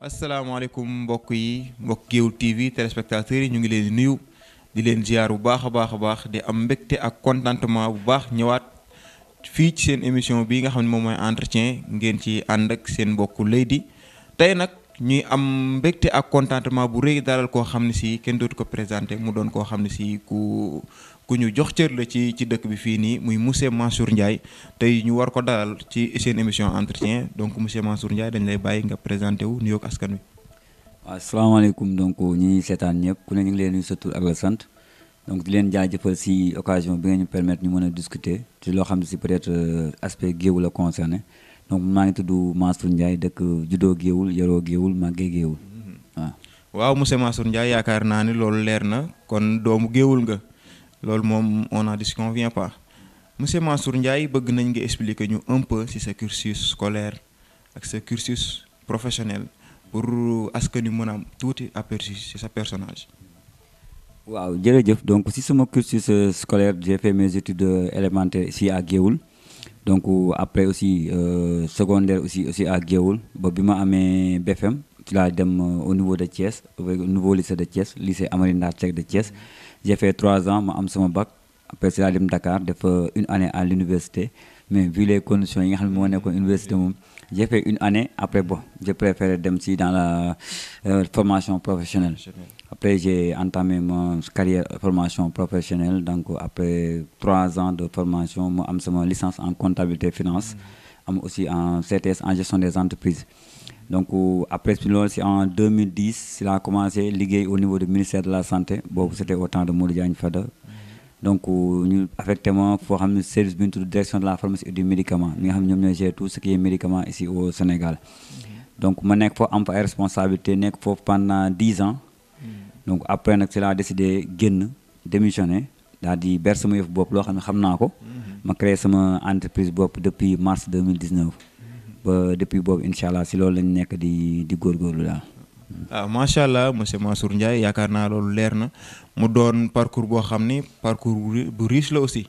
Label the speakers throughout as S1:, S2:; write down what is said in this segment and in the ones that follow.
S1: asalaamaaleykum mbokk yi mbokk Géoul TV téléspectateurs yi ñu ngi leen di nuyu di leen ziar bu baax a baax di am mbégte ak contentement bu baax ñëwaat fii ci seen émission bi nga xam ne moom mooy entretien ngeen ci ànd ak seen mbokku Leydi tey nag ñuy am mbégte ak contentement bu rëy dalal koo xam ne si kenn dootu ko présenté mu doon koo xam ne si ku ñu jox cër la ci dëkk bi fii nii muy monsieur Mansour Ndiaye tey ñu war ko dalal ci seen émission entretien donc monsieur Mansour Ndiaye dañ lay bàyyi nga présenté wu nuyoog askan wi.
S2: waaw asalaamaaleykum donc ñi seetaan ñëpp ku ne ñu ngi leen nuyu sa tur ak la sant donc di leen jaajëfal si occasion bi nga ñu permettre ñu mën a discuter ci loo xam ne si peut-être aspect Géoul la concerné donc maa ngi tudd Mansour Ndiaye dëkk juddoo Géoul yaroo Géoul màggee Géoul
S1: waaw monsieur Mansour Ndiaye yaakaar naa ni loolu leer na kon doomu Géoul nga. loolu moom on n'en disconvient pas monsieur Mansour Ndiaye bëgg nañ nga expliquer ñu un peu ci sa cursus scolaire ak sa cursus professionnel pour askan wi mën a am tuuti aperçu ci sa personnage.
S2: waaw jërëjëf donc si sama cursus scolaire j'ai fait mes études élémentaires ici à Géoul donc après aussi secondaire aussi à Géoul ba bi ma amee BFM ci laa dem au niveau de Thiès au nouveau lycée de Thiès lycée Amary Ndak Seck de Thiès. J'ai fait 3 ans ma am sama bac après c'est la dem Dakar def une année à l'université mais vu les conditions yi nga xam ne moo nekkoon université moom j'ai fait une année après bon j'ai préféré dem si dans la formation professionnelle. Après j'ai entamé ma carrière formation professionnelle donc après 3 ans de formation ma am sama licence en comptabilité finance am aussi en CTS en gestion des entreprises. Donc après loolu c'est en 2010 si laa commencé liggéey au niveau du ministère de la santé boobu c'était au temps de Modou Diagne Fada donc ñu affecté ma foo xam ne service bi ñu tudd direction de la pharmacie et du médicament mi nga xam ne ñoom ñooy gérer tout ce qui est médicament ici au Sénégal. Donc ma nekk foofu am fa ay responsabilités nekk foofu pendant 10 ans donc après nag si laa décidé génn démissionner daal di ber sama yëf bopp loo xam ne xam naa ko ma créé sama entreprise bopp depuis mars 2019. ba depuis boobu incha allah si loolu lañ nekk di góorgóorlu daal.
S1: ah macha allah monsieur Mansour Ndiaye yaakaar naa loolu leer na mu doon parcours boo xam ni parcours bu riche la aussi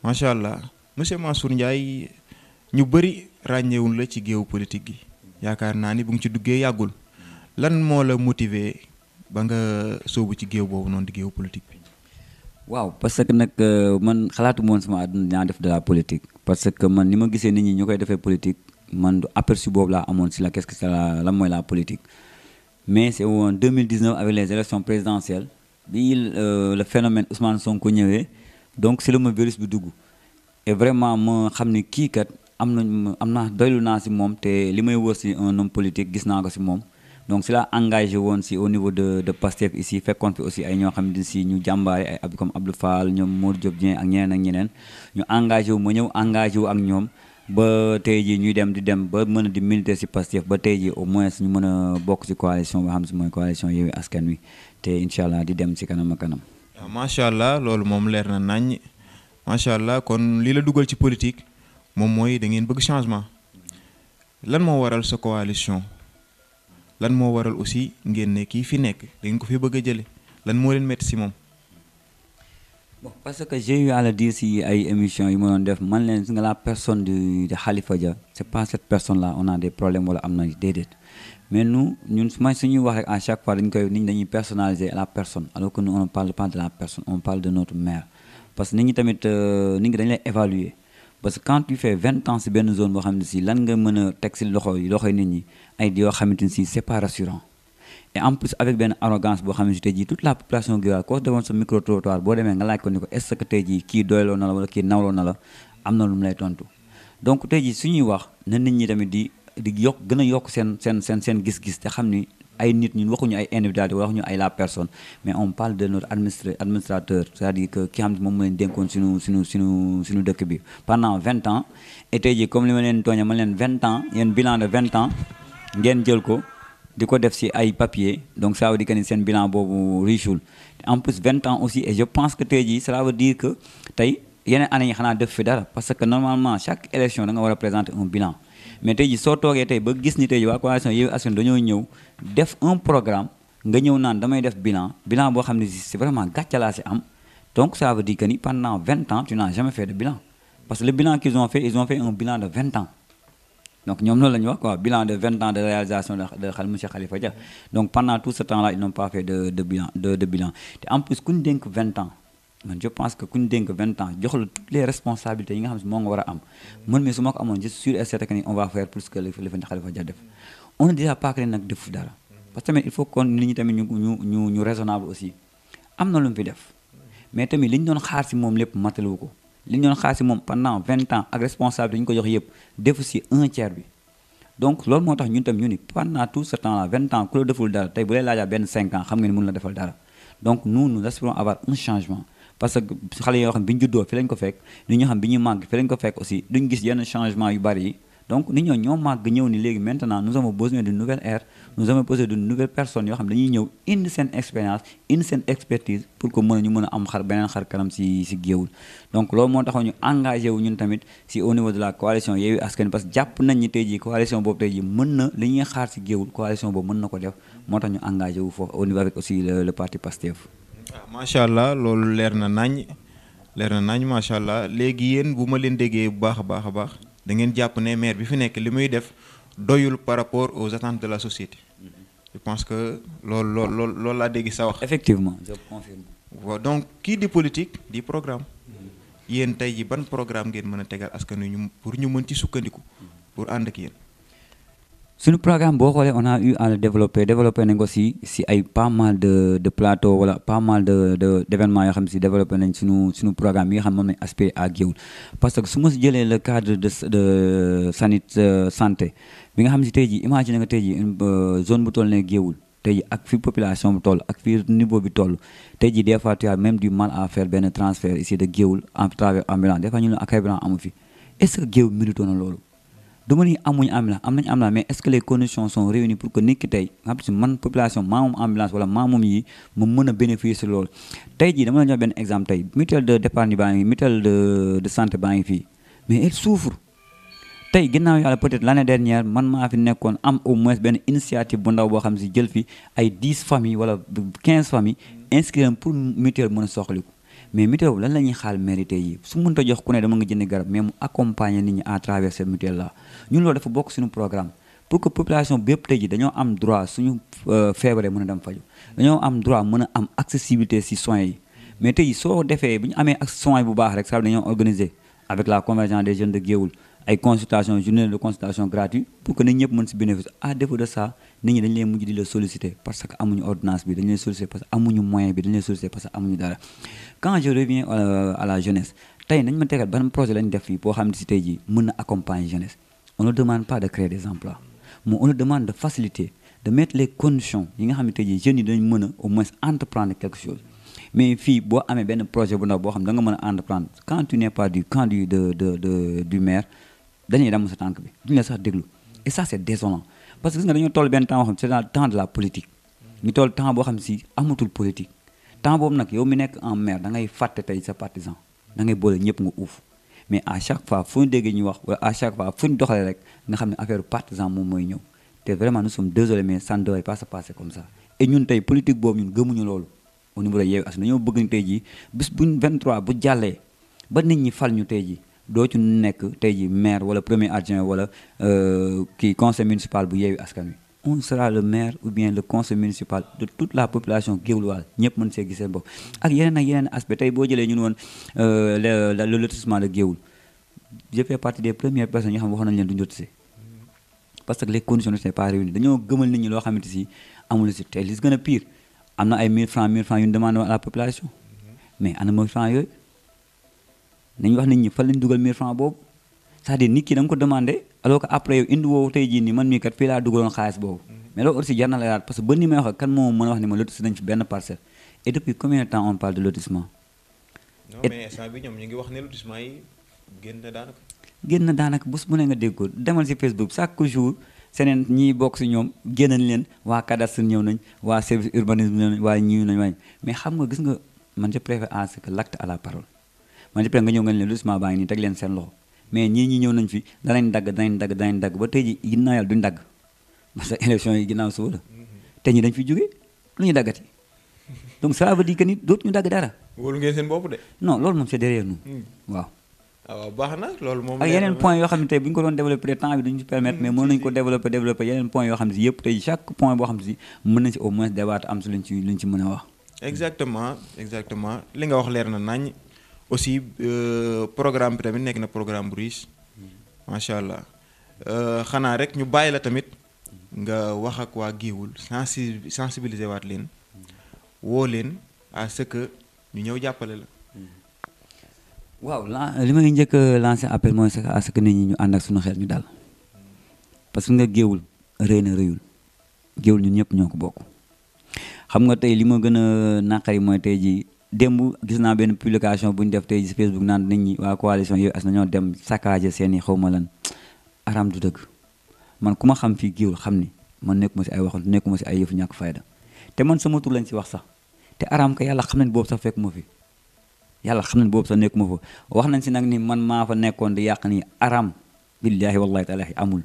S1: macha allah monsieur Mansour Ndiaye ñu bëri ràññeewul la ci géewu politique gi yaakaar naa ni bu nga ci duggee yàggul lan moo la motiver ba nga sóobu ci géew boobu noonu di géewu politique bi.
S2: waaw parce que nag man xalaatu moon sama àdduna dinaa def de la politique parce que man ni ma gisee nit ñi ñu koy defee politique. man du aperçu boobu laa amoon si la qu'est-ce que c'est la mooy la politique mais c'est en 2019 avec les élections présidentielles bi le phénomène Ousmane Sonko ñëwee donc si la ma virus bi dugg et vraiment ma xam ne kii kat am naa doylu naa si moom te li may wër si un homme politique gis naa ko si moom donc si la engagé woon si au niveau de Pastef ici fekkoon fi aussi ay ñoo xam ne si ñu jàmbaare ay ab comme Abdou Fall ñoom Modou Diop Dieng ak ñeneen ñu engagé wu ma ñëw engagé wu ak ñoom ba tey jii ñuy dem di dem ba mën a di militer ci Pastef ba tey jii au moins ñu mën a bokk ci coalition boo xam si mooy coalition Yewwi Askan Wi te incha allah di dem ci kanam ak kanam.
S1: waaw macha allah loolu moom leer na naññ macha allah kon li la dugal ci politique moom mooy da ngeen bëgg changement lan moo waral sa coalition lan moo waral aussi ngeen ne kii fi nekk da ngeen ko fi bëgg a jële lan moo leen metti ci moom.
S2: Bon, parce que j'ai eu à le dire si ay émissions yi ma doon def man leen nga la personne de Khalifa Dia c'est pas cette personne là on a des problèmes wala am na déedéet mais ñun suñuy wax rek à chaque fois dañuy personnaliser la personne alors que nous on ne parle pas de la personne on parle de notre maire parce que nit ñi tamit nit ñi dañu lay évaluer parce que quand tu fais 20 ans si benn zone boo xam ne si lan nga mën a teg si loxoy nit ñi ay yoo xamante ni si c'est pas rassurant. Et en plus avec benn arrogance boo xam ne si tey jii toute la population guéwal koo demoon sa micro trottoir boo demee nga laaj ko ni ko est-ce que tey jii kii doyloo na la wala kii nawloo na la am na lu mu lay tontu donc tey jii suñuy wax na nit ñi tamit di yokk gën a yokk seen gis-gis te xam ni ay nit ñun waxuñu ay individualité waxuñu ay la personne mais on parle de notre administrateur c'est-à-dire que ki xam ne moom mu leen dénkoon suñu dëkk bi pendant 20 ans et tey jii comme li ma leen tooñee ma leen 20 ans yéen bilan de 20 ans ngeen jël ko di ko def ci ay papier donc ça veut dire que ni seen bilan boobu richeul en plus 20 ans aussi et je pense que tey jii cela veut dire que tey yeneen année yi xanaa def fi dara parce que normalement chaque élection da nga war a présenter un bilan mais tey jii soo toogee tey ba gis ni tey jii waa coalition Yewwi Askan dañoo ñëw def un programme nga ñëw naan damay def bilan boo xam ne c'est vraiment gàcce laa ci am donc ça veut dire que ni pendant 20 ans tu n'as jamais fait de bilan parce que le bilan qu'ils ont fait ils ont fait un bilan de 20 ans Donc ñoom loolu la ñu wax quoi, bilan de 20 ans de réalisation de monsieur Khalifa Dia. Donc pendant tout ce temps là ils n'ont pas fait de bilan te en plus ku ñu dénk 20 ans man je pense que ku ñu dénk 20 ans jox la toutes les responsabilités yi nga xam ne moo nga war a am man mi su ma ko amoon je suis sûr et certain que ni on va faire plus que li fi Khalifa Dia def. On ne dira pas que nag def dara parce que tamit il faut que nit ñi tamit ñu raisonnable aussi. Am na lu mu fi def mais tamit li ñu doon xaar si moom lépp matalu ko li ñu doon xaar si moom pendant 20 ans ak responsabilité ñu ko jox yëpp defu si 1/3 bi. Donc loolu moo tax ñun tam ñu ni pendant tout ce temps là 20 ans ku la deful dara tey bu lay laajaa benn 5 ans xam nga ni mën la defal dara. Donc nous espérons avoir un changement parce que xale yoo xam bi ñu juddoo fi lañ ko fekk nit ñoo xam bi ñuy màgg fi lañ ko fekk aussi duñ gis yenn changement yu bari yi. Donc nit ñoo màgg ñëw ni léegi maintenant nous avons besoin d'une nouvelle ère nous avons besoin d'une nouvelle personne yoo xam dañuy ñëw indi seen expérience indi seen expertise pour que ñu mën a am beneen xar kanam si Géoul. Donc loolu moo taxoon ñu engagé wu ñun tamit si au niveau de la coalition Yewwi Askan parce que jàpp nañ ni tey jii coalition boobu tey jii mën na li ñuy xaar si Géoul coalition boobu mën na ko def moo tax ñu engagé wu foofu au niveau avec aussi le parti Pastef.
S1: macha allah loolu leer na nañ macha allah léegi yéen bu ma leen déggee bu baax a baax da ngeen jàpp ne maire bi fi nekk li muy def doyul par rapport aux attentes de la société. Je pense que loolu laa dégg sa wax.
S2: Effectivement, je confirme.
S1: waaw donc kii di politique di programme yéen tey ji ban programme ngeen mën a tegal askan wi ñu pour ñu mën ci sukkandiku pour ànd ak yéen.
S2: Suñu programme boo xoolee on a eu à le développer nañ ko si ay pas mal de plateau wala pas mal de d'événements yoo xam si développé nañ suñu programme yi nga xam moom nañ aspiré à Géoul parce que su ma si jëlee le cadre de santé bi nga xam si tey jii imagine nga tey jii zone bu toll ne Géoul tey jii ak fi population bu toll ak fi niveau bi toll tey jii des fois tu as même du mal à faire benn transfert ici de Géoul en travers ambulance des fois ñu ne ak ambulance amu fi est-ce que Géoul mérite na loolu. duma ni amuñu ambulance am nañu ambulance mais est-ce que les conditions sont réunies pour que nit ki tey nga xam si man population maa moom ambulance wala maa moom yi mu mën a bénéficier loolu tey jii dama la jox benn exemple tey mutuelle d'épargne baa ngi mutuelle de santé baa ngi fii mais elle souffre tey ginnaaw yàlla peut-être l'année dernière man maa fi nekkoon am au moins benn initiative bu ndaw boo xam si jël fi ay 10 familles wala 15 familles inscrire pour mutuelle mën a soxaliku mais mutuelle lan la ñuy xaal mérité yi su mënta jox ku ne dama nga jënd garab mais mu accompagner nit ñi à travers cette mutuelle là ñun loolu dafa bokk suñu programme pour que population bi yëpp tey ji dañoo am droit suñu feebaree mën a dem faju dañoo am droit mën a am accessibilité si soins yi mais tey ji soo defee bu ñu amee ak soins bu baax rek ça dañoo organiser avec la convergence des jeunes de Géoul ay consultation journée de consultation gratuite pour que nit ñëpp mën si bénéfice à défaut de ça nit ñi dañu leen mujj di la solliciter parce que amuñu ordonnance bi dañu leen solliciter parce que amuñu moyen bi dañu leen solliciter parce que amuñu dara quand je reviens à la jeunesse tey nañ ma tegal ban projet lañ def fii boo xam ne si tey jii mën na accompagner jeunesse on ne demande pas de créer des emplois mais on demande de faciliter de mettre les conditions yi nga xam ne tey jii jeunes yi dañ mën a au moins entreprendre quelque chose mais fii boo amee benn projet bu ndaw boo xam ne da nga mën a entreprendre quand tu n'es pas du camp du maire dañuy dem sa tànk bi duñu la sax déglu et ça c'est désolant parce que gis nga dañoo toll benn temps boo xam c'est le temps de la politique ñu toll temps boo xam si amatul politique temps boobu nag yow mi nekk en maire da ngay fàtte tey sa partisan da ngay boole ñëpp nga uuf mais à chaque fois fu ñu déggee ñu wax wala à chaque fois fu ñu doxalee rek nga xam ne affaire partisan moom mooy ñëw te vraiment nous sommes désolés mais ça ne devrait pas se passer comme ça et ñun tey politique boobu ñun gëmuñu loolu au niveau de Yewwi Askan dañoo bëgg tey jii bis buñ 23 bu jàllee ba nit ñi fal ñu tey jii doo ci nekk tey jii maire wala premier adjoint wala kii conseil municipal bu Yewwi Askan Wi on sera le maire ou bien le conseil municipal de toute la population géowloise ñëpp mën see gis seen bopp ak yeneen aspect tey boo jëlee ñun woon le lotissement de Géoul je fais partie des premières personnes yoo xam ne waxoon nañu leen du lotissé parce que les conditions ne sont pas réunies dañoo gëmal nit ñi loo xamante si amul si te li gën a pire am na ay 1000 francs yu ñu demandé à la population mais ana 1000 francs yooyu nañu wax nit ñi fan lañ dugal 1000 francs boobu c'est-à-dire nit ki da nga ko demandé alors que après yow indi woowu tey jii nii man mii kat fii laa dugaloon xaalis boobu mais loolu aussi jar na la yaat parce que ba ni may wax kan moo mën a wax ni ma lotissé nañ fi benn parcelle et depuis combien de temps on parle de lotissement.
S1: non mais instant bi ñoom ñu ngi wax ne lotissement yi
S2: génn na daanaka bés bu ne nga dégg ko demal si Facebook chaque jour seneen ñiy bokk si ñoom génnañ leen waa cadastre ñëw nañ waa service urbanisme ñëw nañ waa ñëw nañ waaye mais xam nga gis nga man je préfère à ce que l'acte à la parole man je préfère nga ñëw nga leen lotissement baa ngi nii teg leen seen loxo mais ñii ñëw nañ fi danañ dagg ba tey ji ginnaaw yàlla duñ dagg parce que élection yi ginnaaw suba la te ñi dañ fi jógee lu ñu daggati donc cela veut dire que ni dootu ñu dagg dara.
S1: wóolu ngeen seen bopp de.
S2: non loolu moom c'est derrière nous waaw.
S1: waaw baax na loolu moom.
S2: ak yeneen point yoo xam ne tey bu ñu ko doon développé temps bi duñu ci permettre mais mën nañu ko développé yeneen point yoo xam ne si yëpp tey chaque point boo xam ne si mën nañ si au moins débattre am si luñ ci mën a wax.
S1: exactement li nga wax leer na nañ aussi programme bi tamit nekk na programme bu riche macha allah xanaa rek ñu bàyyi la tamit nga wax ak waa Géoul sensibiliser waat leen woo leen à ce que ñu ñëw jàppale la.
S2: waaw li may njëkk a lancé appel mooy à ce que nit ñi ñu ànd ak suñu xel ñu dal parce que nga Géoul rëy na rëyul Géoul ñun ñëpp ñoo ko bokk. xam nga tey li ma gën a naqari mooy tey ji démb gis naa benn publication bu ñu def tey ji Facebook naan nit ñi waa coalition Yewwi Askan ñoo dem saccagé seen i xaw ma lan aram du dëgg man ku ma xam fii Géoul xam ni man nekkuma si ay waxal nekkuma si ay yëfu ñàkk fayda te man sama tur lañ si wax sax te aram ka yàlla xam nañ boobu sax fekk ma fi yàlla xam nañ boobu sax nekkuma fa wax nañ si nag ni man maa fa nekkoon di yàq ni aram billaahi wallahi taala amul.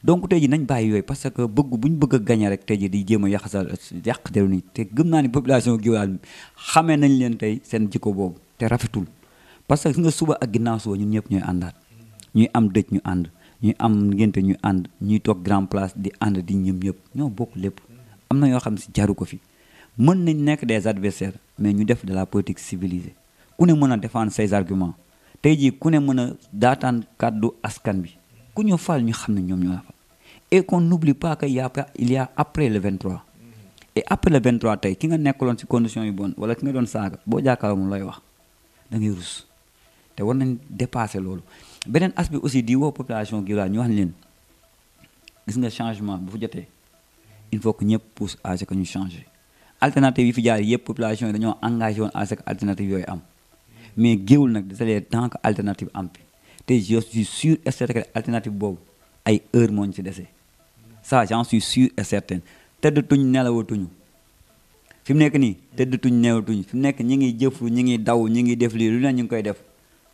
S2: donc tey ji nañ bàyyi yooyu parce que bu ñu bëgg a gañe rek tey ji di jéem a yàq deru nii te gëm naa ni population Gueoulal xamee nañ leen tey seen jikko boobu te rafetul parce que nga suba ak ginnaaw suba ñun ñëpp ñooy àndaat ñuy am dëj ñu ànd ñuy am ngénte ñu ànd ñuy toog grand place di ànd di ñëm ñëpp ñoo bokk lépp am na yoo xam si jaru ko fi mën nañ nekk des adversaires mais ñu def de la politique civilisée ku ne mën a défendre ses arguments tey jii ku ne mën a daataan kàddu askan bi ku ñu fal ñu xam ne ñoom ñoo la fal et qu'on n'oublie pas que il y a après le 23 et après le 23 tey ki nga nekkaloon ci conditions yu bon wala ki nga doon saaga boo jàkkaarloo mu lay wax da ngay rus te war nañ dépasser loolu beneen aspect aussi di woo population Gueoulal ñu wax ne leen gis nga changement bu fa jotee il faut que ñëpp pousse à ce que ñu changer alternative yi fi jaar yëpp population yi dañoo engagé woon à ce que alternative yooyu am mais Gueoul nag c'est tant que alternative am te je suis sûr et certain que alternative boobu ay heure moo ñu ci dese ça j'en suis sûr et certain tëddatuñ nelawatuñu fi mu nekk nii tëddatuñ nelawatuñu fi mu nekk ñi ngi jëfru ñi ngi daw ñi ngi def lii lu ne ñu ngi koy def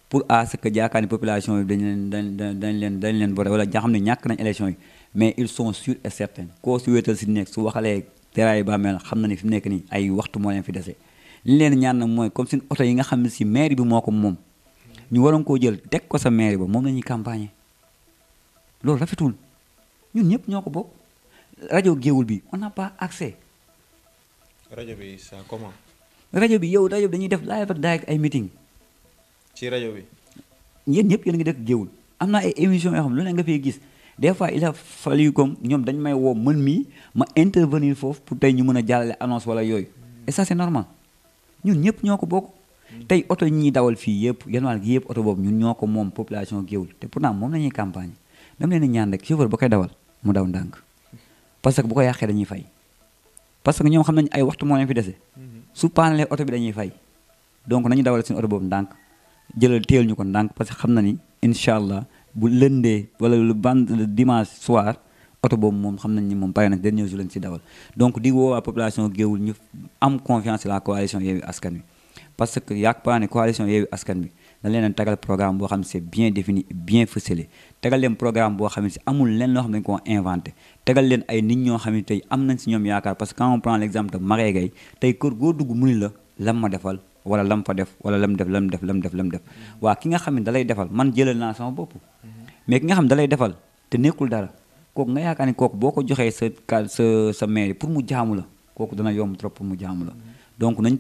S2: pour à ce que jaakaar ni population yi dañ leen voté wala nga xam ne ñàkk nañ élection yi mais ils sont sûrs et certains koo si wéetal si nekk su waxalee teraay ba mel xam na ni fi mu nekk nii ay waxtu moo leen fi dese li leen ñaan nag mooy comme suñu oto yi nga xam ne si mairie bi moo ko moom ñu waroon koo jël teg ko sa mairie ba moom la ñuy campagne loolu rafetul ñun ñëpp ñoo ko bokk rajo Géoul bi on n'a pas accès.
S1: rajo bi ça comment.
S2: rajo bi dañuy def live ak direct ay meeting.
S1: ci rajo bi.
S2: yéen ñëpp yéen ngi dëkk Géoul am na ay émissions yoo xam lu ne nga fay gis des fois il a fallu comme ñoom dañ may woo mën mii ma intervenir foofu pour tey ñu mën a jàllale annonce wala yooyu et ça c'est normal ñun ñëpp ñoo ko bokk. tey oto yi ñuy dawal fii yëpp genn wàll gi yëpp oto boobu ñun ñoo ko moom population Géoul te pourtant moom la ñuy campagne dama leen di ñaan rek chauffeur ba koy dawal mu daw ndànk parce que bu ko yàqee dañuy fay parce que ñoom xam nañ ay waxtu moo leen fi dese su paanalee oto bi dañuy fay donc nañu dawal suñu oto boobu ndànk jëlal téel ñu ko ndànk parce que xam na ni incha allah bu lëndee wala lu dimanche soir oto boobu moom xam nañ ni moom pare nañ dernier jour lañ si dawal donc di woo waa population Géoul ñu am confiance la coalition Yewwi Askan Wi parce que yaakaar naa ne coalition Yewwi Askan Wi dañ leen tegal programme boo xam ne c'est bien défini bien ficelé tegal leen programme boo xam ne si amul leen loo xam ne dañu ko inventé tegal leen ay nit ñoo xam ne tey am nañ si ñoom yaakaar parce que quand on prend l'exemple de Maguette Gueye tey kër goo dugg mu ni la lam ma defal wala lam fa def wala lam def waa ki nga xam ne da lay defal man jëlal naa sama bopp mais ki nga xam ne da lay defal te nekkul dara kooku nga yaakaar ni kooku boo ko joxee sa mairie pour mu jaamu la kooku dana yomb trop pour mu jaamu la donc nañ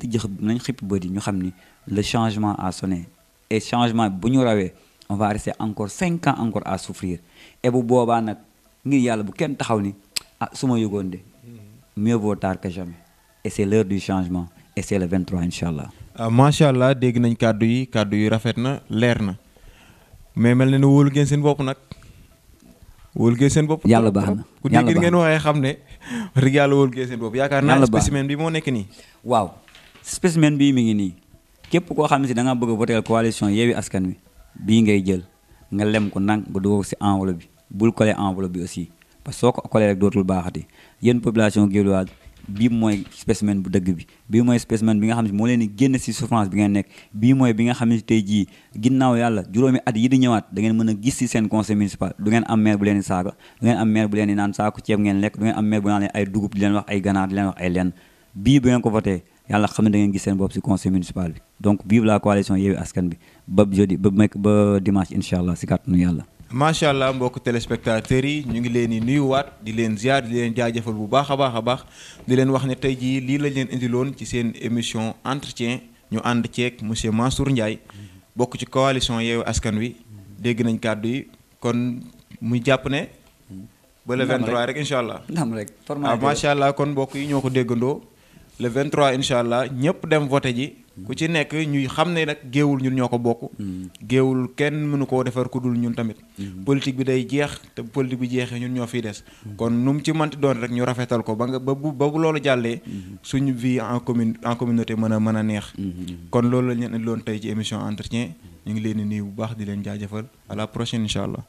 S2: xippi bët yi ñu xam ni le changement a sonné et changement bu ñu rawee on va rester encore 5 ans encore à souffrir et bu boobaa nag ngir yàlla bu kenn taxaw ni ah su ma yëgoon de mieux vaut tard que jamais et c'est l'heure du changement et c'est le 23 incha allah.
S1: macha allah dégg nañ kàddu yi rafet na leer na mais mel na ne wóolu ngeen seen bopp nag. wóolu ngeen seen bopp.
S2: yàlla baax na
S1: ku dégg ngeen waxee xam ne wax dëgg yàlla wóolu ngeen seen bopp. yaakaar naa spécimen bi moo nekk nii.
S2: waaw spécimen bii mi ngi nii képp koo xam ne si da nga bëgg a voter coalition Yewwi Askan Wi bii ngay jël nga lem ko nang ba dugal si enveloppe bi bul coller enveloppe bi aussi parce que soo ko coller rek dootul baaxati yéen population Gueoulal bii mooy spécimen bu dëgg bi bii mooy spécimen bi nga xam ne moo leen di génn si souffrance bi ngeen nekk bii mooy bi nga xam ne tey jii ginnaaw yàlla juróomi at yi di ñëwaat da ngeen mën a gis si seen conseil municipal du ngeen am maire bu leen di saaga du ngeen am maire bu leen di naan saako ceeb ngeen lekk du ngeen am maire bu naan leen ay dugub di leen wax ay ganaar di leen wax ay lenn bii bu ngeen ko voté yàlla xam ne da ngeen gis seen bopp si conseil municipal bi donc vive la coalition Yewwi Askan Wi ba jeudi ba dimanche incha allah si kàttanu yàlla.
S1: macha allah mbokk téléspectateurs yi ñu ngi leen di nuyuwaat di leen ziar di leen jaajëfal bu baax a baax di leen wax ne tey jii lii lañ leen indiloon ci seen émission entretien ñu ànd ceeg monsieur Mansour Ndiaye bokk ci coalition Yewwi Askan Wi dégg nañ kàddu yi kon muy jàpp ne. ba le 23 rek incha allah.
S2: ndam rek
S1: macha allah kon mbokk yi ñoo ko déggandoo le 23 incha allah ñëpp dem voté ji. ku ci nekk ñuy xam ne nag géewul ñun ñoo ko bokk. géewul kenn mënu koo defar ku dul ñun tamit. politique bi day jeex te politique bi jeexee ñun ñoo fiy des. kon nu mu ci mënti doon rek ñu rafetal ko ba bu loolu jàllee. suñu vie en communauté mën a neex. kon loolu lañ leen indiloon tey ci émission entretien ñu ngi leen di nuyu bu baax di leen jaajëfal à la prochaine incha allah.